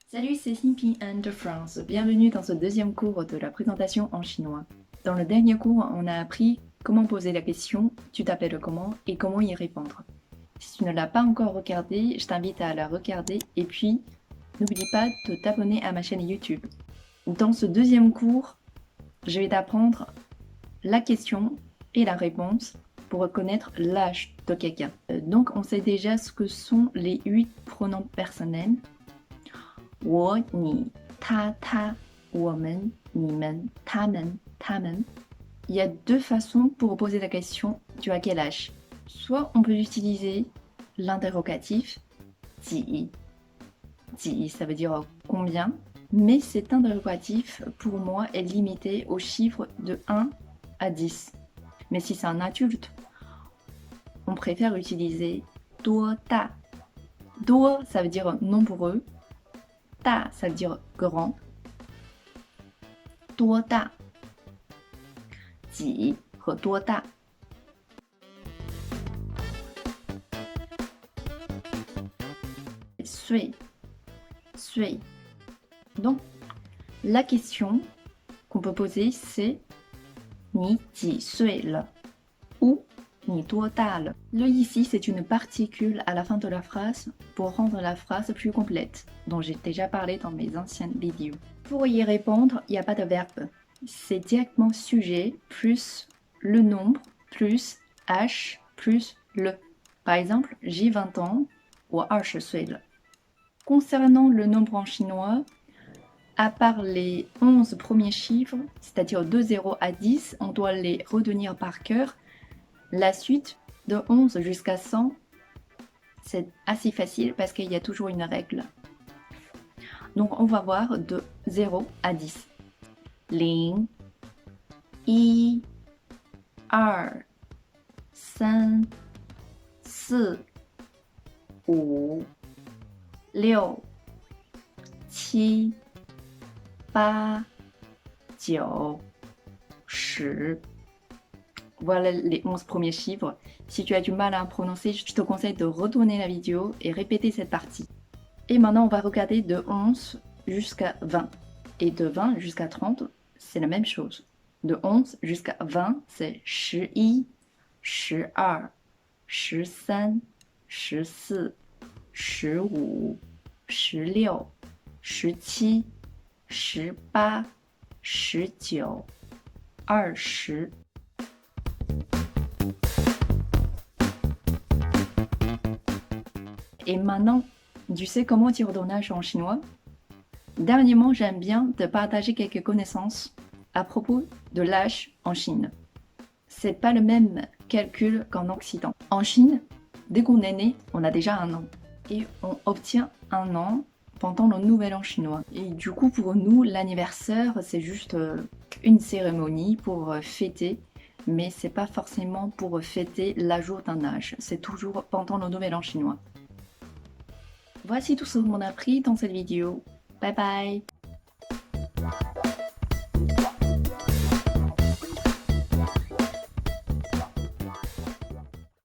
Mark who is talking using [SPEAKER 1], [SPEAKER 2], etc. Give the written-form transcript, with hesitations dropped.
[SPEAKER 1] Salut, c'est Xinping Anne de France. Bienvenue dans ce deuxième cours de la présentation en chinois. Dans le dernier cours, on a appris comment poser la question tu t'appelles comment et comment y répondre. Si tu ne l'as pas encore regardé, je t'invite à la regarder et puis n'oublie pas de t'abonner à ma chaîne YouTube. Dans ce deuxième cours, je vais t'apprendre la question et la réponse pour reconnaître l'âge de quelqu'un. Donc on sait déjà ce que sont les 8 pronoms personnels. 我、你、他、他、我们、你们、他们、他们. Il y a deux façons pour poser la question tu as quel âge. Soit on peut utiliser l'interrogatif 几, 几 ça veut dire combien, mais cet interrogatif pour moi est limité au chiffre de 1 à 10. Mais si c'est un adulte, on préfère utiliser 多大. 多 ça veut dire nombreux. Ta, ça veut dire grand. 多大几和多大 岁 岁 Donc, la question qu'on peut poser, c'est 你几岁了 ou 你多大了 Le ici, c'est une particule à la fin de la phrase pour rendre la phrase plus complète, dont j'ai déjà parlé dans mes anciennes vidéos. Pour y répondre, il n'y a pas de verbe. C'est directement sujet plus le nombre plus H plus le. Par exemple, j'ai 20 ans, 我20岁了. Concernant le nombre en chinois, à part les 11 premiers chiffres, c'est-à-dire de 0 à 10, on doit les retenir par cœur. La suite, de 11 jusqu'à 100, c'est assez facile parce qu'il y a toujours une règle. Donc on va voir de 0 à 10. 0, 1, 2, 3, 4, 5, 6, 7, 8, 9, 10. Voilà les 11 premiers chiffres. Si tu as du mal à prononcer, je te conseille de retourner la vidéo et répéter cette partie. Et maintenant, on va regarder de 11 jusqu'à 20. Et de 20 jusqu'à 30, c'est la même chose. De 11 jusqu'à 20, c'est 11, 12, 13, 14, 15, 16, 17, 18, 19, 20. Et maintenant, tu sais comment dire ton âge en chinois? Dernièrement, j'aime bien te partager quelques connaissances à propos de l'âge en Chine. C'est pas le même calcul qu'en Occident. En Chine, dès qu'on est né, on a déjà un an. Et on obtient un an pendant le nouvel an chinois. Et du coup, pour nous, l'anniversaire, c'est juste une cérémonie pour fêter. Mais c'est pas forcément pour fêter l'ajout d'un âge. C'est toujours pendant le nouvel an chinois. Voici tout ce qu'on a appris dans cette vidéo. Bye bye!